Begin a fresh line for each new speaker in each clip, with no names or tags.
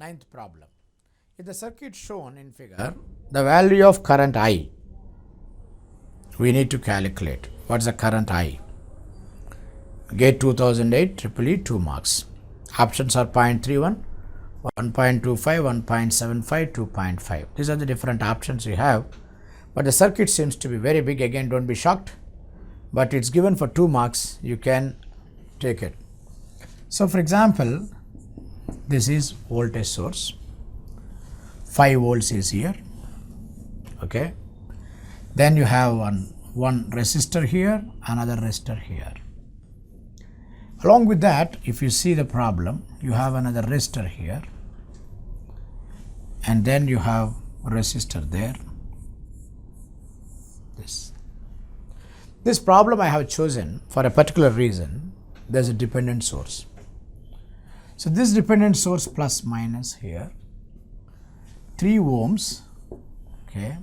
Ninth problem. If the circuit shown in figure, the value of current I, we need to calculate. What's the current I? GATE 2008 EEE 2 marks. Options are 0.31, 1.25, 1.75, 2.5. These are the different options we have. But the circuit seems to be very big. Again, don't be shocked. But it's given for 2 marks. You can take it. So, for example, this is voltage source. 5 volts is here. Okay. Then you have one resistor here, another resistor here. Along with that, if you see the problem, you have another resistor here, and then you have a resistor there. This problem I have chosen for a particular reason. There's a dependent source. So this dependent source plus minus here, 3 ohms, okay,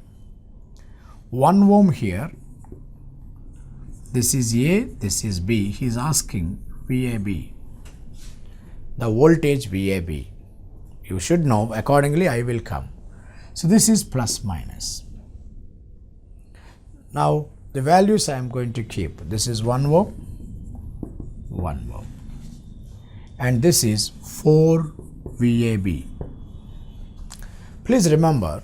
1 ohm here, this is A, this is B. He is asking VAB, the voltage VAB. You should know, accordingly I will come. So this is plus minus. Now the values I am going to keep. This is 1 ohm, 1 ohm, and this is 4 VAB. Please remember,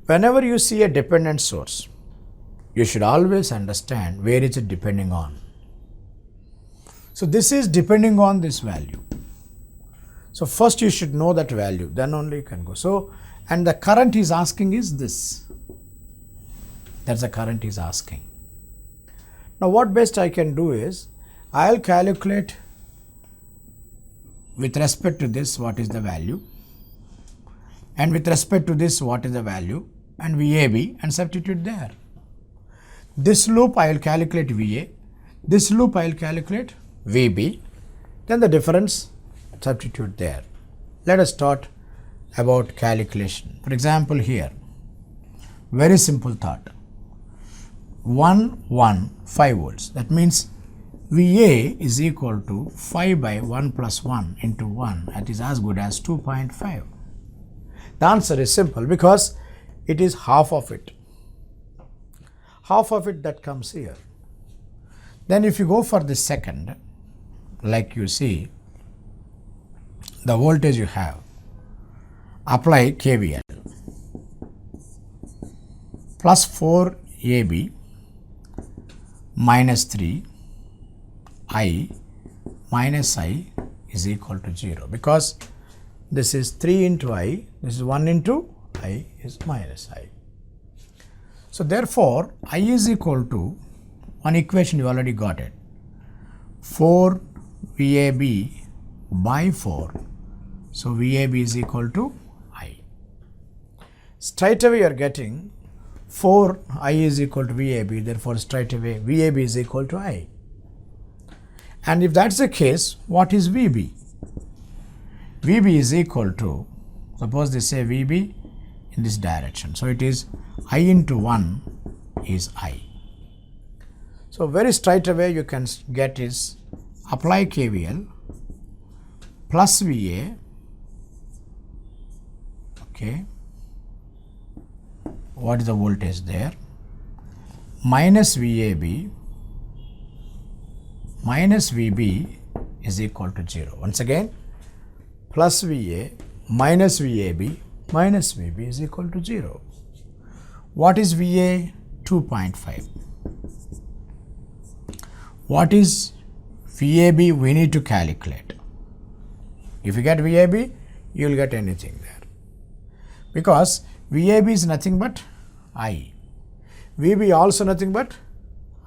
whenever you see a dependent source, you should always understand where is it depending on. So this is depending on this value. So first you should know that value, then only you can go. So, and the current is asking is this. That's the current is asking. Now what best I can do is, I'll calculate with respect to this what is the value, and with respect to this what is the value, and VAB, and substitute there. This loop I will calculate VA, this loop I will calculate VB, then the difference substitute there. Let us start about calculation. For example, here, very simple thought, 5 volts. That means VA is equal to 5 by 1 plus 1 into 1, that is as good as 2.5. The answer is simple because it is half of it. Half of it that comes here. Then if you go for the second, like you see, the voltage you have, apply KVL. Plus 4 AB minus 3 I minus I is equal to 0, because this is 3 into I, this is 1 into I is minus I. So therefore, I is equal to, one equation you already got it, 4 VAB by 4. So VAB is equal to I. Straight away you are getting 4 I is equal to VAB, therefore straight away VAB is equal to I. And if that's the case, what is VB? VB is equal to, suppose they say VB in this direction. So it is I into 1 is I. So very straight away you can get is apply KVL plus VA, okay, what is the voltage there, minus VAB minus VB is equal to 0. Once again, plus VA minus VAB minus VB is equal to 0. What is VA? 2.5. What is VAB? We need to calculate. If you get VAB, you will get anything there. Because VAB is nothing but I. VB also nothing but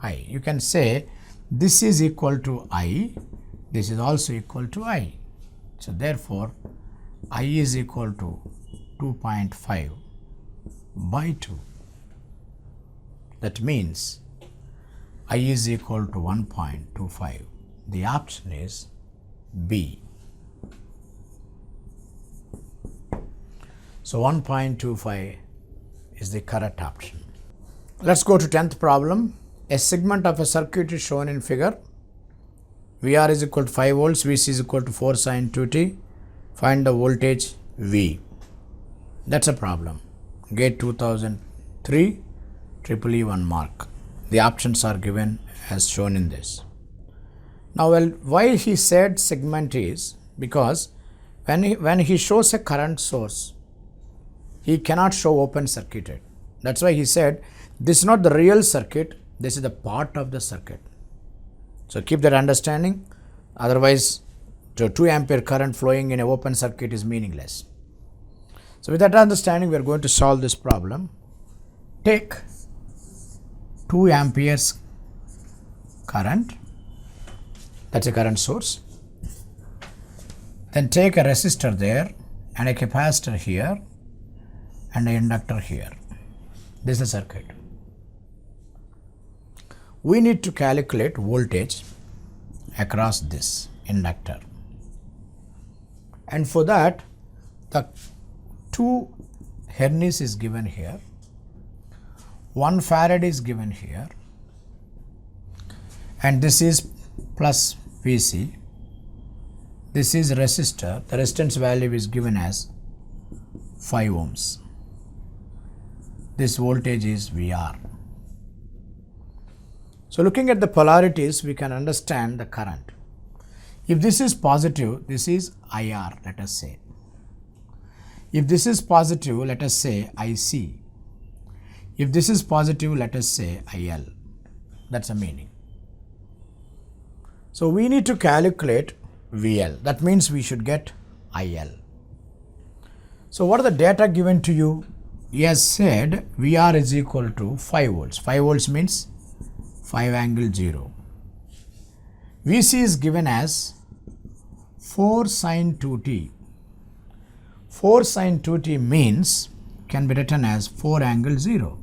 I. You can say this is equal to I, this is also equal to I. So therefore, I is equal to 2.5 by 2. That means I is equal to 1.25. The option is B. So 1.25 is the correct option. Let's go to 10th problem. A segment of a circuit is shown in figure. VR is equal to 5 volts, VC is equal to 4 sin 2t. Find the voltage V. That's a problem. GATE 2003, triple E 1 mark. The options are given as shown in this. Now, well, why he said segment is because when he shows a current source, he cannot show open circuited. That's why he said this is not the real circuit, this is the part of the circuit. So keep that understanding, otherwise the 2 ampere current flowing in an open circuit is meaningless. So with that understanding, we are going to solve this problem. Take 2 amperes current, that's a current source. Then take a resistor there and a capacitor here and an inductor here. This is the circuit. We need to calculate voltage across this inductor. And for that, the 2 Henrys is given here, 1 Farad is given here, and this is plus Vc. This is resistor. The resistance value is given as 5 ohms. This voltage is VR. So looking at the polarities, we can understand the current. If this is positive, this is IR, let us say. If this is positive, let us say IC. If this is positive, let us say IL. That's the meaning. So we need to calculate VL. That means we should get IL. So what are the data given to you? He has said VR is equal to 5 volts. 5 volts means 5 angle 0. Vc is given as 4 sin 2t. 4 sin 2t means can be written as 4 angle 0.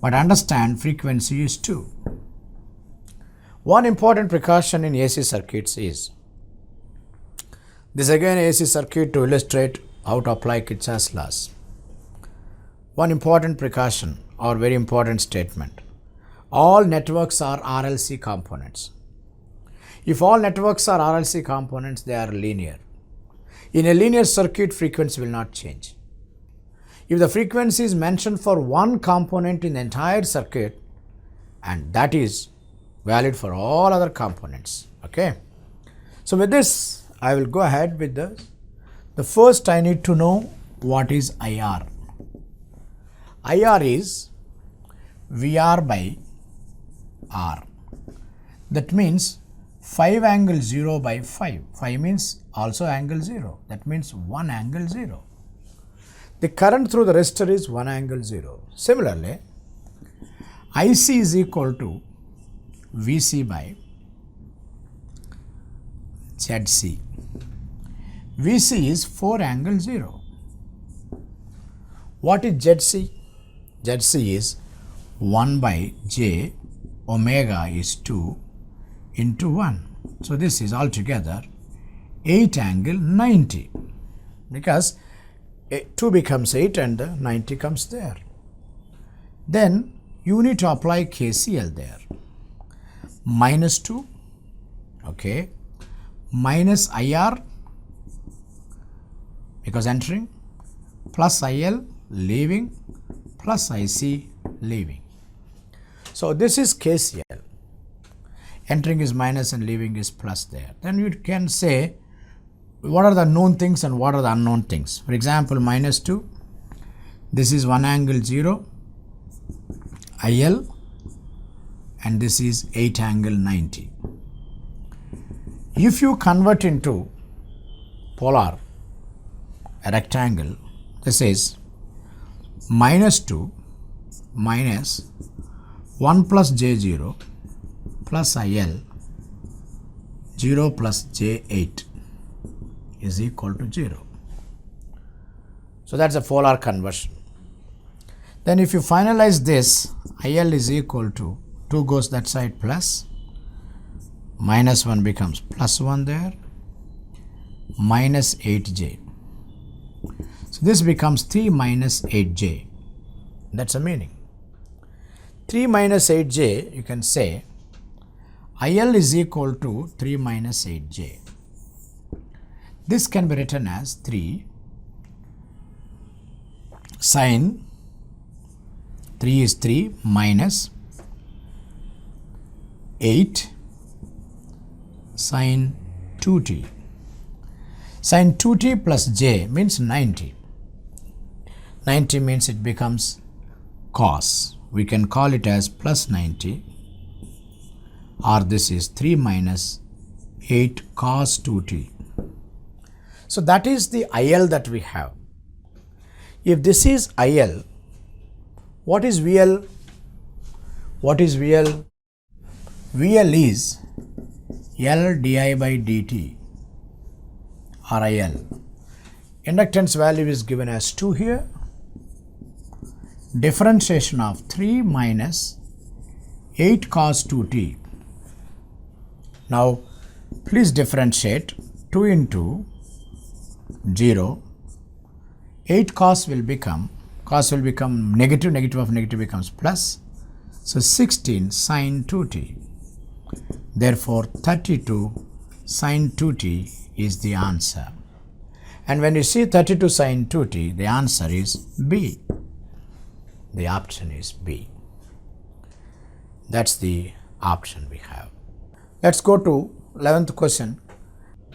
But understand frequency is 2. One important precaution in AC circuits is, this again AC circuit to illustrate how to apply Kirchhoff's laws. One important precaution or very important statement. All networks are RLC components. If all networks are RLC components, they are linear. In a linear circuit, frequency will not change. If the frequency is mentioned for one component in the entire circuit, and that is valid for all other components. Okay. So with this, I will go ahead with the first I need to know what is IR. IR is VR by R. That means 5 angle 0 by 5. 5 means also angle 0. That means 1 angle 0. The current through the resistor is 1 angle 0. Similarly, IC is equal to Vc by Zc. Vc is 4 angle 0. What is Zc? Zc is 1 by j, omega is 2 into 1. So this is altogether 8 angle 90, because 2 becomes 8 and the 90 comes there. Then you need to apply KCL there. Minus 2, okay, minus IR, because entering, plus IL leaving, plus IC leaving. So this is KCL. Entering is minus and leaving is plus there. Then you can say what are the known things and what are the unknown things. For example, minus 2, this is 1 angle 0, IL, and this is 8 angle 90. If you convert into polar, a rectangle, this is minus 2 minus 1 plus j0 plus IL 0 plus j8 is equal to 0. So that's a polar conversion. Then if you finalize this, IL is equal to 2 goes that side plus, minus 1 becomes plus 1 there, minus 8j. So this becomes 3 minus 8j. That's the meaning. 3 minus 8j, you can say IL is equal to 3 minus 8j. This can be written as 3 Sine 3 is 3 minus 8 sine 2t. Sine 2t plus j means 90. 90 means it becomes cos. We can call it as plus 90, or this is 3 minus 8 cos 2t. So that is the IL that we have. If this is IL, what is VL? What is VL? VL is L di by dt, or IL. Inductance value is given as 2 here. Differentiation of 3 minus 8 cos 2t. Now please differentiate 2 into 0. 8 cos will become negative, negative of negative becomes plus. So 16 sine 2t. Therefore 32 sine 2t is the answer. And when you see 32 sine 2t, the answer is B. The option is B. That's the option we have. Let's go to 11th question.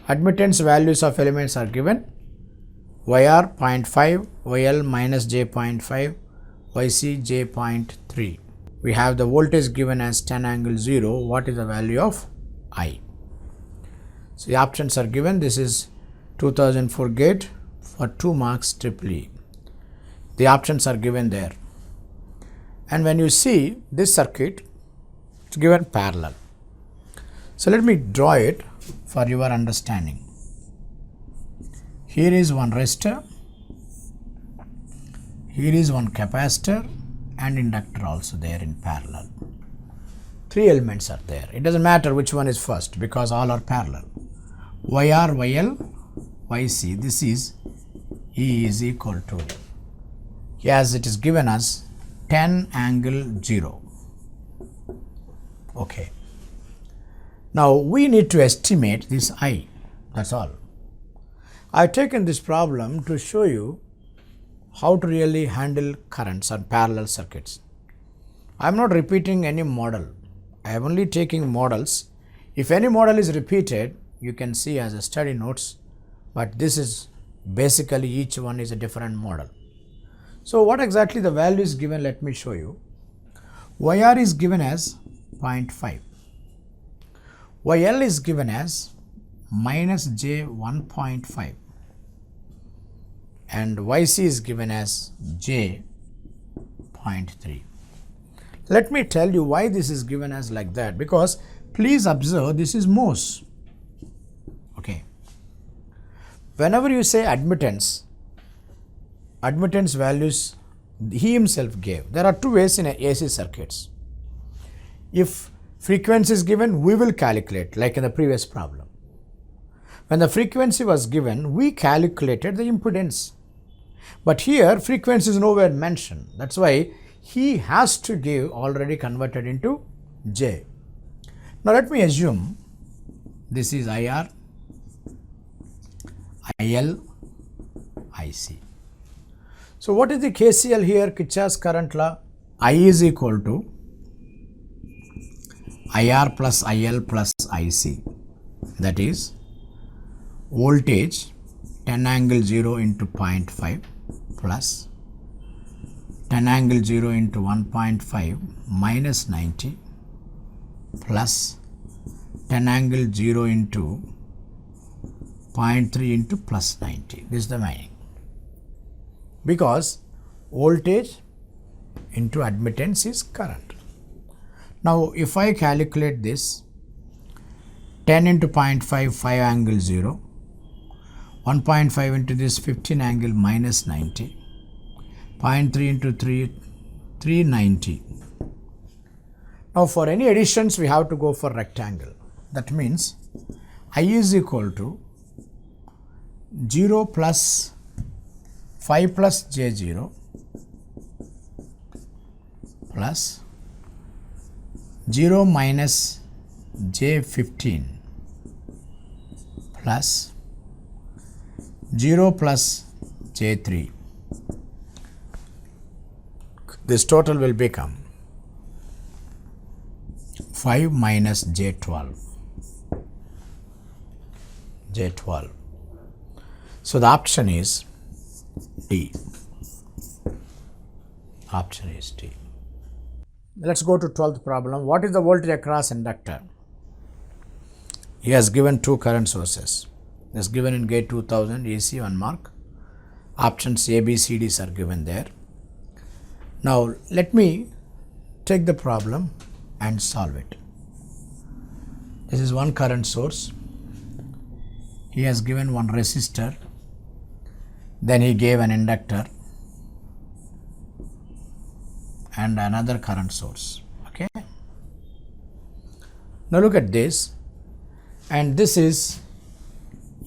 Admittance values of elements are given. YR 0.5, YL minus j 0.5, YC j 0.3. We have the voltage given as 10 angle 0. What is the value of I? So the options are given. This is 2004 gate for 2 marks triple E. The options are given there. And when you see this circuit, it's given parallel. So let me draw it for your understanding. Here is one resistor, here is one capacitor and inductor also there in parallel. 3 elements are there. It doesn't matter which one is first because all are parallel. YR, YL, YC, this is E is equal to, as it is given as 10 angle 0. Okay. Now we need to estimate this I, that's all. I have taken this problem to show you how to really handle currents on parallel circuits. I am not repeating any model. I am only taking models. If any model is repeated, you can see as a study notes, but this is basically each one is a different model. So what exactly the value is given, let me show you. YR is given as 0.5. YL is given as minus j 1.5 and YC is given as j 0.3. Let me tell you why this is given as like that, because please observe this is Morse. Okay. Whenever you say admittance values he himself gave. There are 2 ways in AC circuits. If frequency is given, we will calculate like in the previous problem. When the frequency was given, we calculated the impedance. But here frequency is nowhere mentioned. That's why he has to give already converted into J. Now let me assume this is IR, IL, IC. So what is the KCL here? Kirchhoff's current law. I is equal to IR plus IL plus IC. That is voltage 10 angle 0 into 0.5 plus 10 angle 0 into 1.5 minus 90 plus 10 angle 0 into 0.3 into plus 90. This is the meaning. Because voltage into admittance is current. Now if I calculate this, 10 into 0.5, 5 angle 0, 1.5 into this 15 angle minus 90, 0.3 into 3, 390. Now for any additions we have to go for rectangle. That means I is equal to 0 plus 5 plus J0 plus 0 minus J15 plus 0 plus J3 this total will become 5 minus J12. J12. So the option is D. Option is D. Let's go to 12th problem. What is the voltage across inductor? He has given two current sources. It is given in gate 2000 AC 1 mark. Options A, B, C, D's are given there. Now let me take the problem and solve it. This is one current source. He has given one resistor. Then he gave an inductor and another current source. Okay. Now look at this, and this is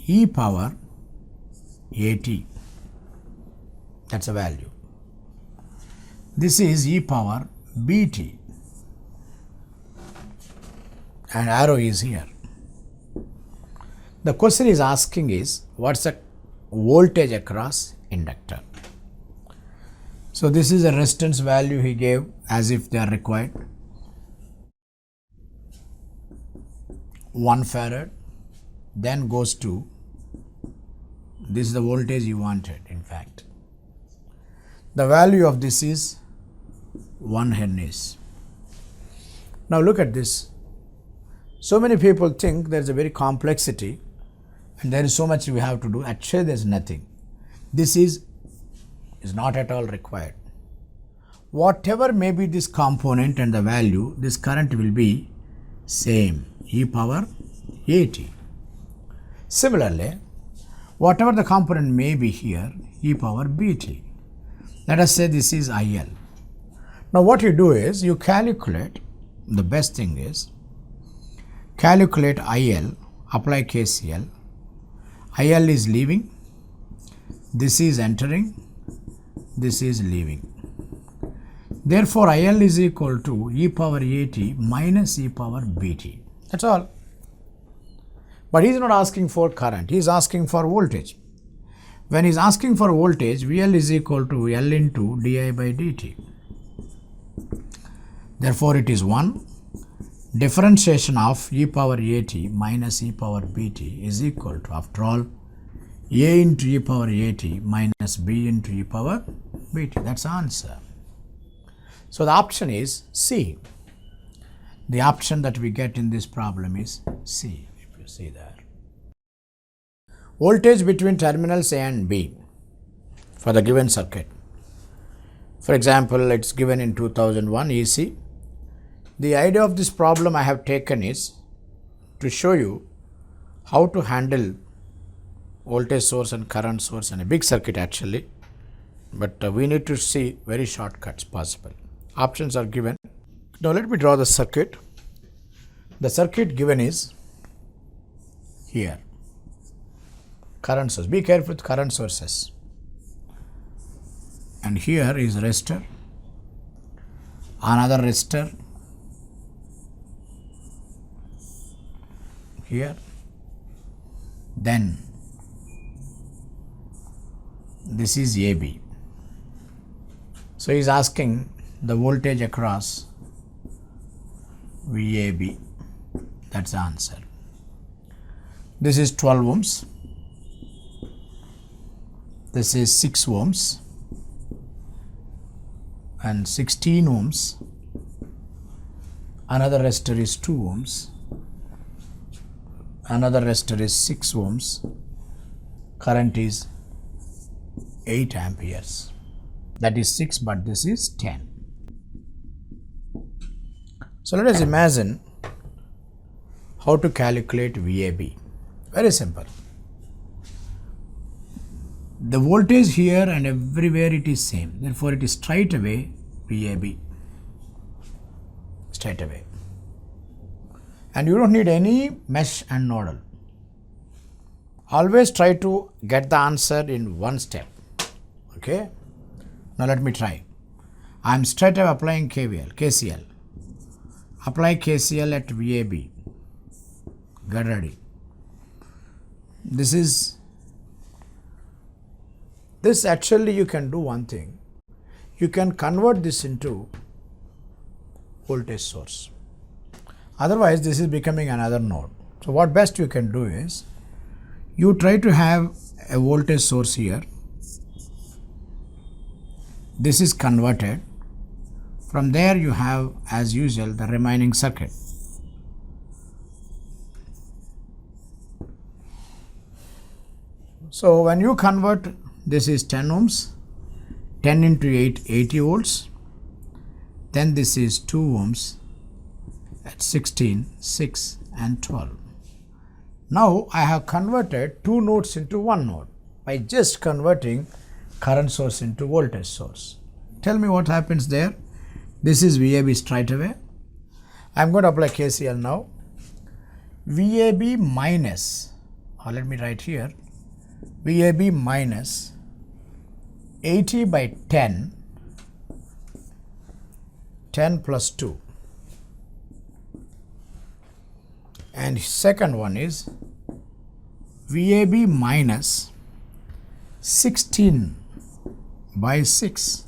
e power at. That's a value. This is e power bt, and arrow is here. The question is asking is what's the voltage across inductor. So this is a resistance value he gave as if they are required. 1 farad, then goes to, this is the voltage you wanted in fact. The value of this is 1 Henries. Now look at this. So many people think there is a very complexity and there is so much we have to do. Actually there is nothing. This is not at all required. Whatever may be this component and the value, this current will be same, e power at. Similarly, whatever the component may be here, e power bt. Let us say this is IL. Now what you do is you calculate, the best thing is calculate IL, apply KCL. IL is leaving, this is entering, this is leaving. Therefore, IL is equal to e power at minus e power bt. That's all. But he is not asking for current, he is asking for voltage. When he is asking for voltage, VL is equal to L into di by dt. Therefore, it is 1. Differentiation of e power at minus e power bt is equal to, after all, a into e power at minus b into e power bt. That's the answer. So the option is C. The option that we get in this problem is C, if you see there. Voltage between terminals A and B for the given circuit. For example, it's given in 2001 EC. The idea of this problem I have taken is to show you how to handle voltage source and current source in a big circuit actually, but we need to see very shortcuts possible. Options are given. Now let me draw the circuit. The circuit given is here. Current source. Be careful with current sources. And here is resistor, another resistor here, then this is AB. So he is asking the voltage across VAB. That's the answer. This is 12 ohms. This is 6 ohms and 16 ohms. Another resistor is 2 ohms. Another resistor is 6 ohms. Current is 8 amperes. That is 6, but this is 10. So let us imagine how to calculate VAB. Very simple. The voltage here and everywhere it is same. Therefore, it is straight away VAB. Straight away. And you don't need any mesh and nodal. Always try to get the answer in one step. Okay. Now let me try. I am straight away applying KVL, KCL. Apply KCL at VAB. Get ready. This actually you can do one thing. you can convert this into voltage source. Otherwise, this is becoming another node. So what best you can do is, you try to have a voltage source here. This is converted. From there you have, as usual, the remaining circuit. So when you convert, this is 10 ohms, 10 into 8, 80 volts. Then this is 2 ohms at 16, 6 and 12. Now I have converted two nodes into one node by just converting current source into voltage source. Tell me what happens there. This is VAB straight away. I am going to apply KCL now. VAB minus, or let me write here, VAB minus 80 by 10, 10 plus 2. And second one is VAB minus 16 by 6.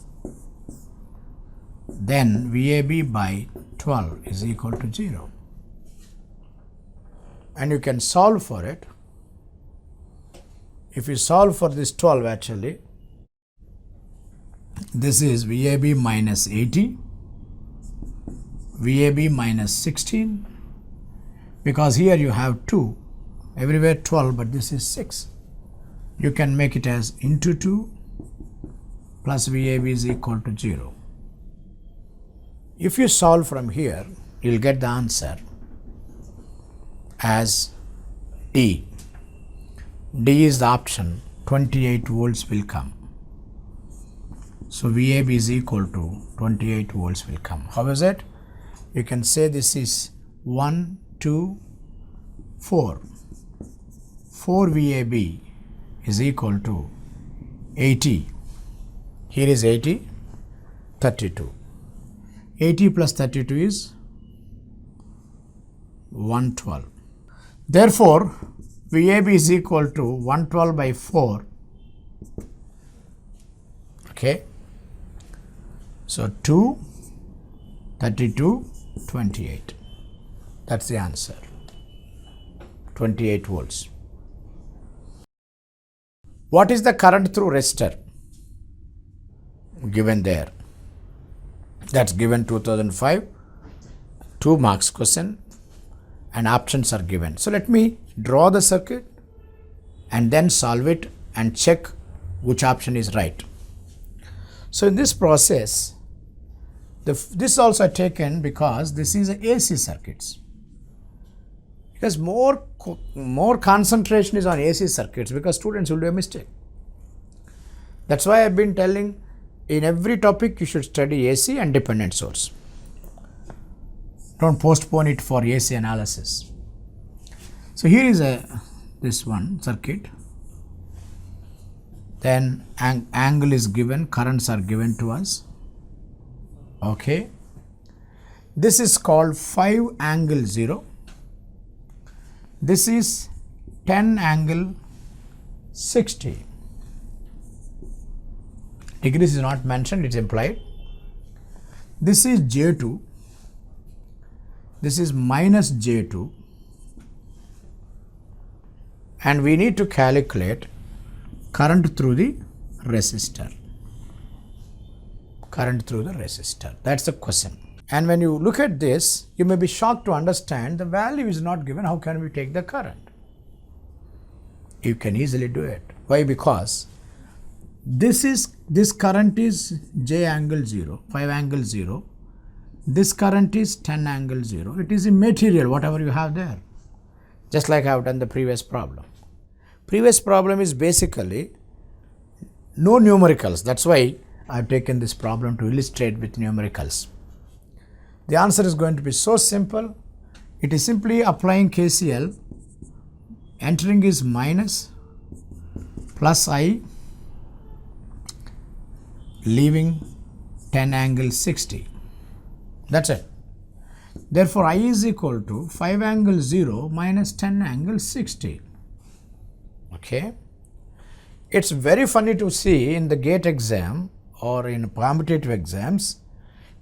Then VAB by 12 is equal to 0. And you can solve for it. If you solve for this 12, actually, this is VAB minus 80, VAB minus 16, because here you have 2, everywhere 12, but this is 6. You can make it as into 2 plus VAB is equal to 0. If you solve from here, you will get the answer as D. D is the option, 28 volts will come. So VAB is equal to 28 volts will come. How is it? You can say this is 1, 2, 4. 4 VAB is equal to 80. Here is 80, 32. 80 plus 32 is 112. Therefore, VAB is equal to 112 by 4. Okay. So 2, 32, 28. That's the answer. 28 volts. What is the current through resistor? Given there. That's given 2005. 2 marks question and options are given. So let me draw the circuit and then solve it and check which option is right. So in this process, this also taken because this is a AC circuits. Because more concentration is on AC circuits because students will do a mistake. That's why I've been telling in every topic you should study AC and dependent source. Don't postpone it for AC analysis. So here is this one circuit. Then angle is given, currents are given to us. Okay. This is called 5 angle 0. This is 10 angle 60. Degrees is not mentioned, it's implied. This is J2. This is minus J2. And we need to calculate current through the resistor. Current through the resistor. That's the question. And when you look at this, you may be shocked to understand the value is not given. How can we take the current? You can easily do it. Why? Because this current is J angle 0, 5 angle 0. This current is 10 angle 0. It is immaterial, whatever you have there. Just like I have done the previous problem. Previous problem is basically no numericals. That's why I have taken this problem to illustrate with numericals. The answer is going to be so simple. It is simply applying KCL. Entering is minus plus I, leaving 10 angle 60. That's it. Therefore, I is equal to 5 angle 0 minus 10 angle 60. Okay. It's very funny to see in the GATE exam or in competitive exams,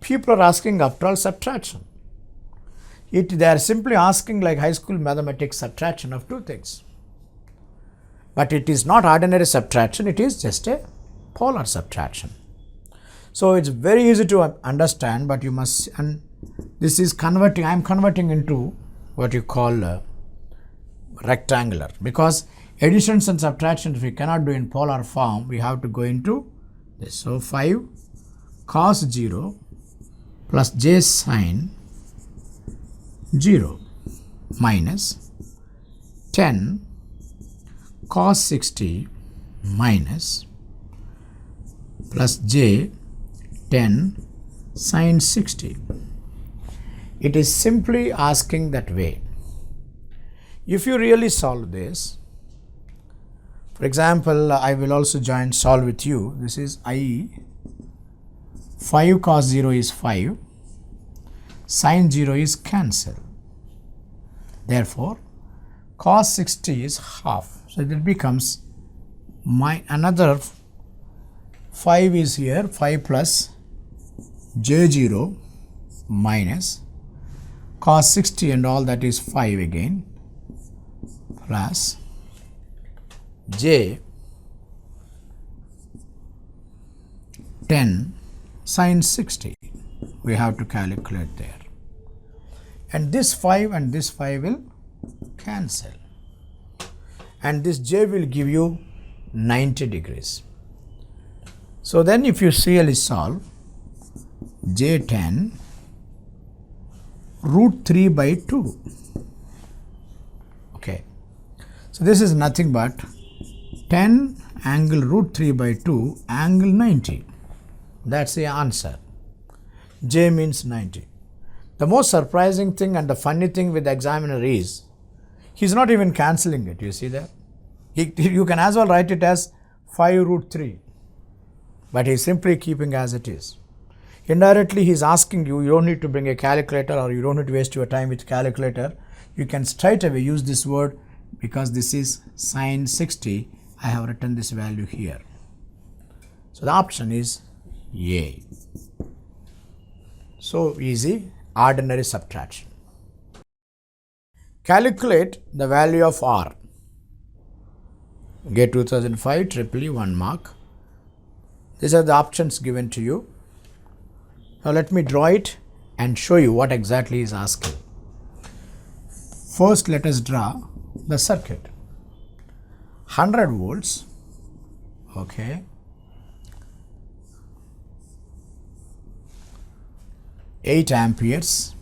people are asking after all subtraction. They are simply asking like high school mathematics subtraction of two things. But it is not ordinary subtraction, it is just a polar subtraction. So it's very easy to understand, but you must, and this is converting, I am converting into what you call rectangular, because additions and subtractions we cannot do in polar form, we have to go into this. So 5 cos 0 plus j sin 0 minus 10 cos 60 minus plus j 10 sin 60. It is simply asking that way. If you really solve this, for example, I will also solve with you. This is I, 5 cos 0 is 5, sin 0 is cancel. Therefore, cos 60 is half. So it becomes another 5 is here, 5 plus j0 minus cos 60 and all that is 5 again plus j 10 sin 60. We have to calculate there. And this 5 and this 5 will cancel. And this j will give you 90 degrees. So then if you really solve, j10 root 3 by 2. Okay. So this is nothing but 10 angle root 3 by 2 angle 90. That's the answer. J means 90. The most surprising thing and the funny thing with the examiner is, he's not even cancelling it. You see that? You can as well write it as 5 root 3. But he's simply keeping as it is. Indirectly, he's asking you, you don't need to bring a calculator or you don't need to waste your time with calculator. You can straight away use this word, because this is sin 60. I have written this value here. So the option is A. So easy, ordinary subtraction. Calculate the value of R. Get 2005, triple E, 1 mark. These are the options given to you. Now let me draw it and show you what exactly is asking. First, let us draw the circuit. 100 volts, okay, 8 amperes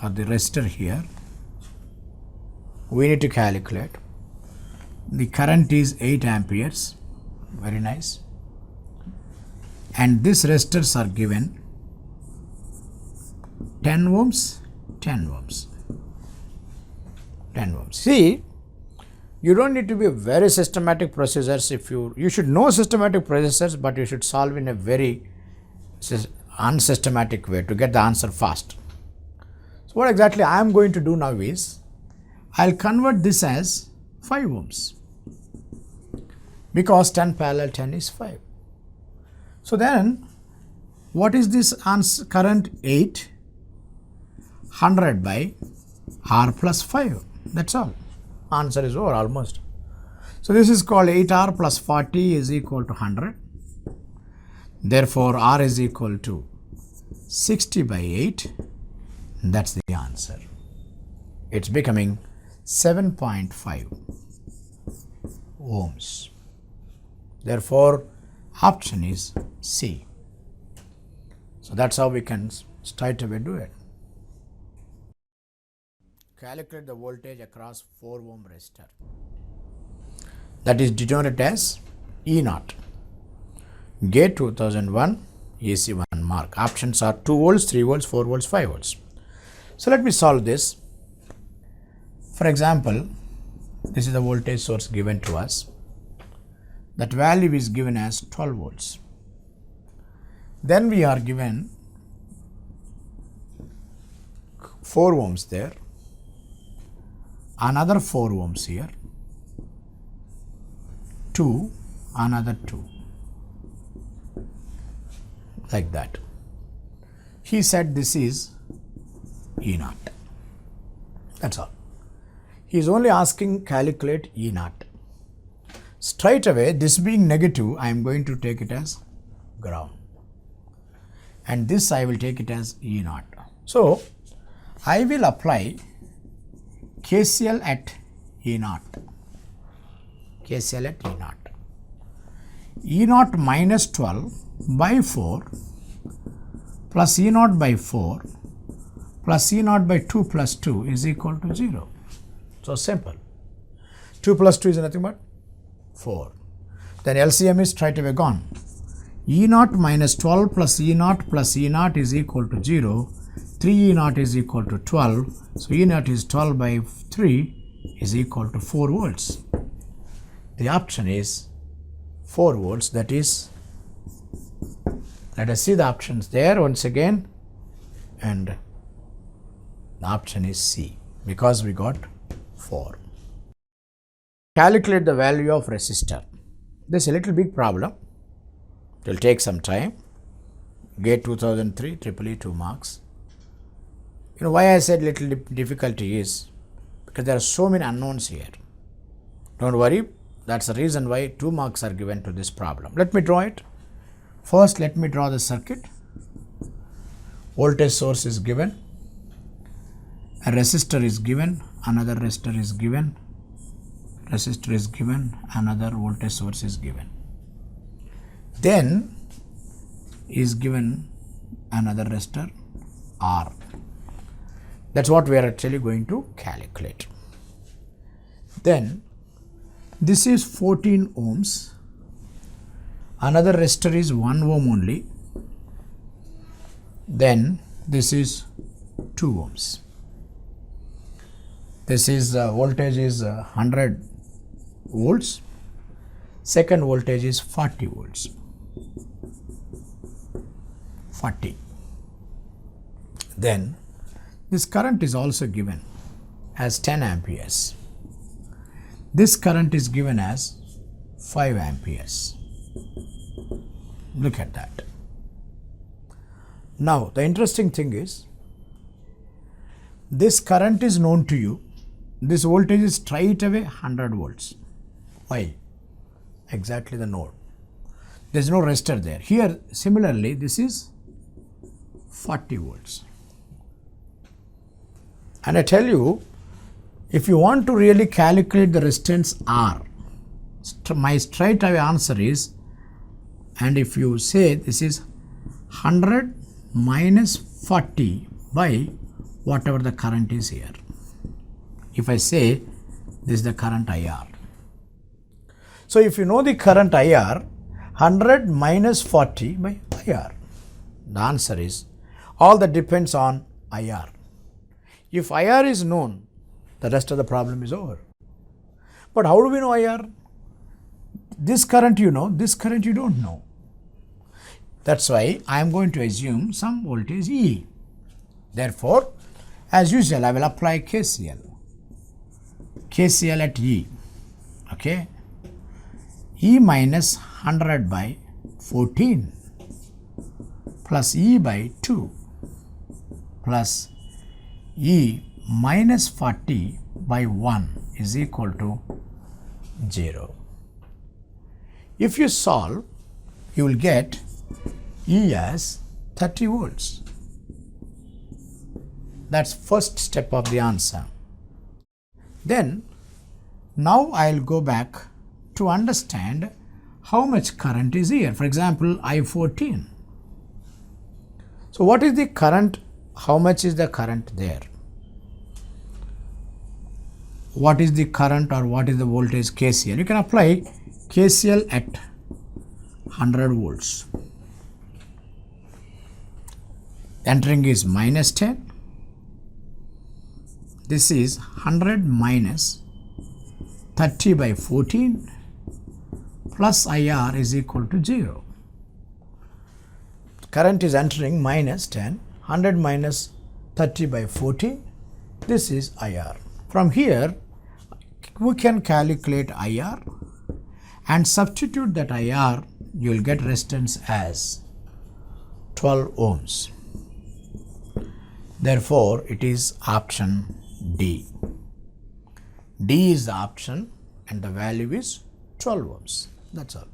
are the resistor here. We need to calculate. The current is 8 amperes, very nice. And these resistors are given 10 ohms, 10 ohms, 10 ohms. See, you don't need to be very systematic processors. You should know systematic processors, but you should solve in a very unsystematic way to get the answer fast. So what exactly I am going to do now is, I'll convert this as 5 ohms, because 10 parallel 10 is 5. So then, what is this current? 8, 100 by R plus 5. That's all. Answer is over almost. So this is called 8R plus 40 is equal to 100. Therefore, R is equal to 60 by 8. That's the answer. It's becoming 7.5 ohms. Therefore, option is C. So that's how we can straight away do it. Calculate the voltage across 4 ohm resistor. That is denoted as E0. Gate 2001, AC 1 mark. Options are 2 volts, 3 volts, 4 volts, 5 volts. So let me solve this. For example, this is the voltage source given to us. That value is given as 12 volts. Then we are given 4 ohms there, another 4 ohms here, 2, another 2. like that. He said this is E naught. That's all. He is only asking calculate E naught. Straight away, this being negative, I am going to take it as ground. And this I will take it as E naught. So, I will apply KCL at E naught. KCL at E naught. E naught minus 12 by 4 plus E naught by 4 plus E naught by 2 plus 2 is equal to 0. So simple. 2 plus 2 is nothing but 4. Then LCM is straight away gone. E naught minus 12 plus E naught is equal to 0. 3 E naught is equal to 12. So E naught is 12 by 3 is equal to 4 volts. The option is 4 volts. That is, let us see the options there once again, and the option is C because we got 4. Calculate the value of resistor. This is a little big problem. It will take some time. GATE 2003, EEE 2 marks. You know why I said little difficulty is because there are so many unknowns here. Don't worry, that's the reason why 2 marks are given to this problem. Let me draw it. First, let me draw the circuit. Voltage source is given. A resistor is given. Another resistor is given. Resistor is given. Another voltage source is given. Then is given another resistor R. That's what we are actually going to calculate. Then this is 14 ohms. Another resistor is 1 ohm only. Then this is 2 ohms. This is voltage is 100 volts. Second voltage is 40 volts. 40. Then this current is also given as 10 amperes. This current is given as 5 amperes. Look at that. Now, the interesting thing is, this current is known to you. This voltage is straight away 100 volts. Why? Exactly the node. There is no resistor there. Here, similarly, this is 40 volts. And I tell you, if you want to really calculate the resistance R, my straight away answer is, and if you say this is 100 minus 40 by whatever the current is here. If I say this is the current IR. So if you know the current IR, 100 minus 40 by IR. The answer is, all that depends on IR. If IR is known, the rest of the problem is over. But how do we know IR? This current you know, this current you don't know. That's why I am going to assume some voltage E. Therefore, as usual, I will apply KCL. KCL at E. Okay. E minus 100 by 14 plus E by 2 plus E minus 40 by 1 is equal to 0. If you solve, you will get E as 30 volts. That's first step of the answer. Then, now I will go back to understand how much current is here. For example, I14. So, what is the current? How much is the current there? What is the current or what is the voltage KCL? You can apply KCL at 100 volts. Entering is minus 10. This is 100 minus 30 by 14 plus IR is equal to 0. Current is entering minus 10. 100 minus 30 by 14. This is IR. From here, we can calculate IR and substitute that IR. You will get resistance as 12 ohms. Therefore, it is option D. D is the option and the value is 12 ohms. That's all.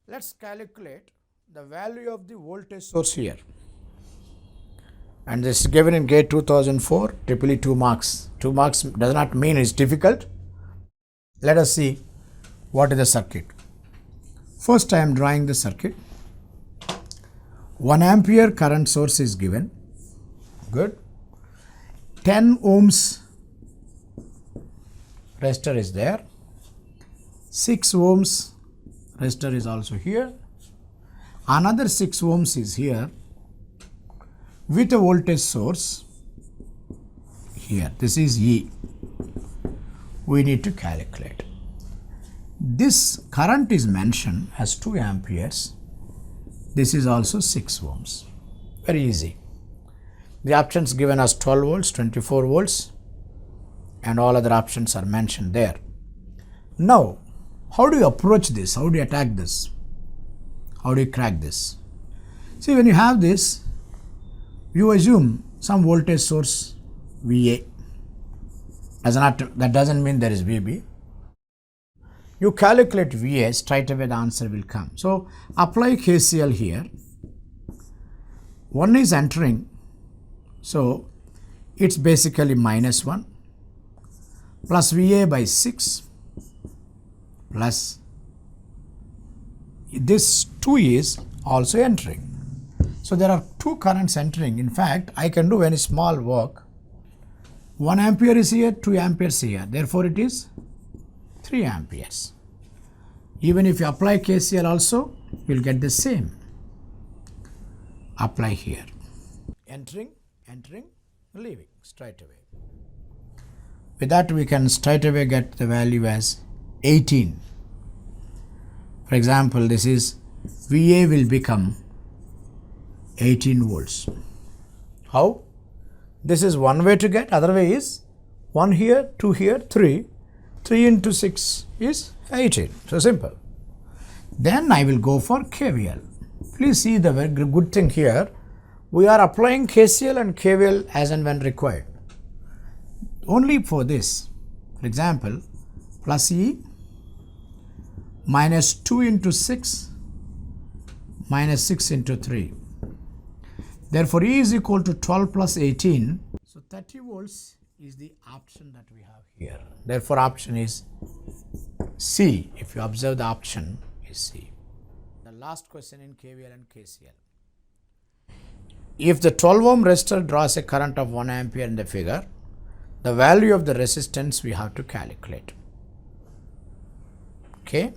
Let's calculate the value of the voltage source here. And this is given in GATE 2004, triple 2 marks. 2 marks does not mean it's difficult. Let us see what is the circuit. First, I am drawing the circuit. 1 ampere current source is given. Good. 10 ohms resistor is there. 6 ohms resistor is also here. Another 6 ohms is here with a voltage source here. This is E. We need to calculate. This current is mentioned as 2 amperes. This is also 6 ohms. Very easy. The options given as 12 volts, 24 volts, and all other options are mentioned there. Now, how do you approach this? How do you attack this? How do you crack this? See, when you have this, you assume some voltage source VA. That doesn't mean there is VB. You calculate VA, straight away the answer will come. So, apply KCL here. 1 is entering, so it's basically -1 plus VA by 6 plus this 2 is also entering. So, there are 2 currents entering. In fact, I can do any small work. 1 ampere is here, 2 amperes here. Therefore, it is 3 amperes. Even if you apply KCL also, you will get the same. Apply here. Entering, leaving straight away. With that, we can straight away get the value as 18. For example, this is VA will become 18 volts. How? This is one way to get. Other way is 1 here, 2 here, 3. 3 into 6 is 18. So simple. Then I will go for KVL. Please see the very good thing here. We are applying KCL and KVL as and when required. Only for this. For example, plus E minus 2 into 6 minus 6 into 3. Therefore, E is equal to 12 plus 18. So 30 volts is the option that we have here. Therefore, option is C. If you observe, the option is C. The last question in KVL and KCL. If the 12 ohm resistor draws a current of 1 ampere in the figure, the value of the resistance we have to calculate. Okay.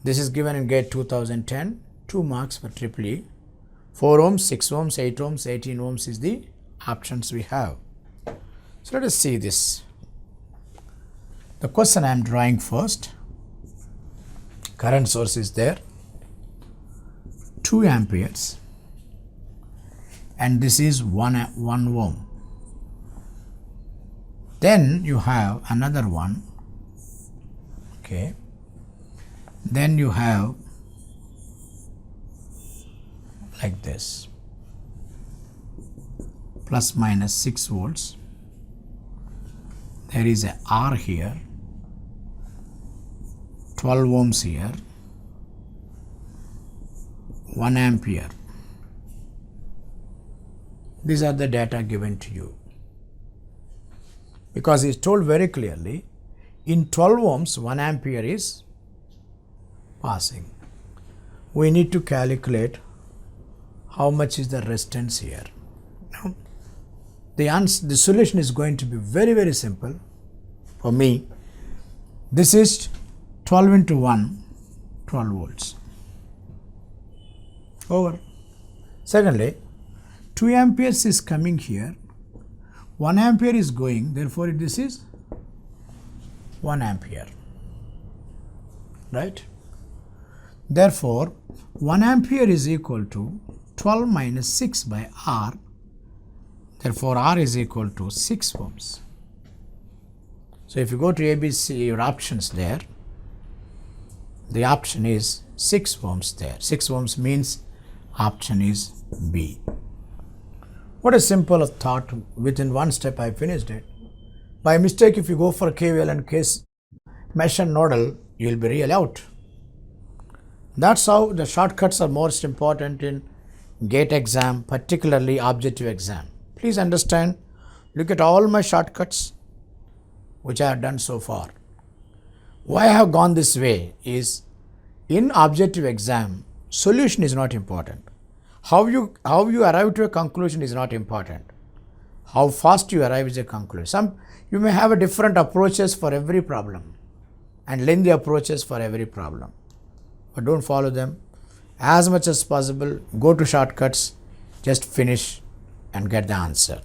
This is given in GATE 2010. 2 marks for triple E. 4 ohms, 6 ohms, 8 ohms, 18 ohms is the options we have. So let us see this. The question I am drawing first. Current source is there. 2 amperes. And this is 1 ohm. Then you have another one. Okay. Then you have like this, plus minus 6 volts. There is a R here, 12 ohms here, 1 ampere. These are the data given to you. Because it's told very clearly, in 12 ohms, 1 ampere is passing. We need to calculate how much is the resistance here. Now, the solution is going to be very, very simple for me. This is 12 into 1, 12 volts. Over. Secondly, 2 amperes is coming here. 1 ampere is going, therefore this is 1 ampere. Right? Therefore, 1 ampere is equal to 12 minus 6 by R. Therefore, R is equal to 6 ohms. So, if you go to ABC, your options there, the option is 6 ohms there. 6 ohms means Option is B. What a simple thought. Within one step I finished it. By mistake, if you go for KVL and case mesh and nodal, you will be really out. That's how the shortcuts are most important in GATE exam, particularly objective exam. Please understand, look at all my shortcuts which I have done so far. Why I have gone this way is, in objective exam, solution is not important. How you arrive to a conclusion is not important. How fast you arrive is a conclusion. You may have a different approaches for every problem and lengthy approaches for every problem. But don't follow them. As much as possible, go to shortcuts, just finish and get the answer.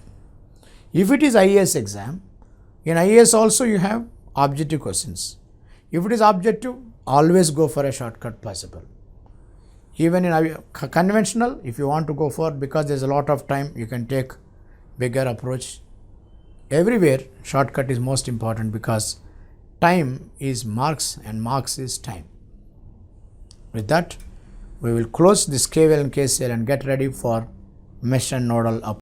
If it is IAS exam, in IAS also you have objective questions. If it is objective, always go for a shortcut possible. Even in conventional, if you want to go for, because there is a lot of time, you can take bigger approach. Everywhere, shortcut is most important because time is marks and marks is time. With that, we will close this KVL and KCL and get ready for mesh and nodal approach.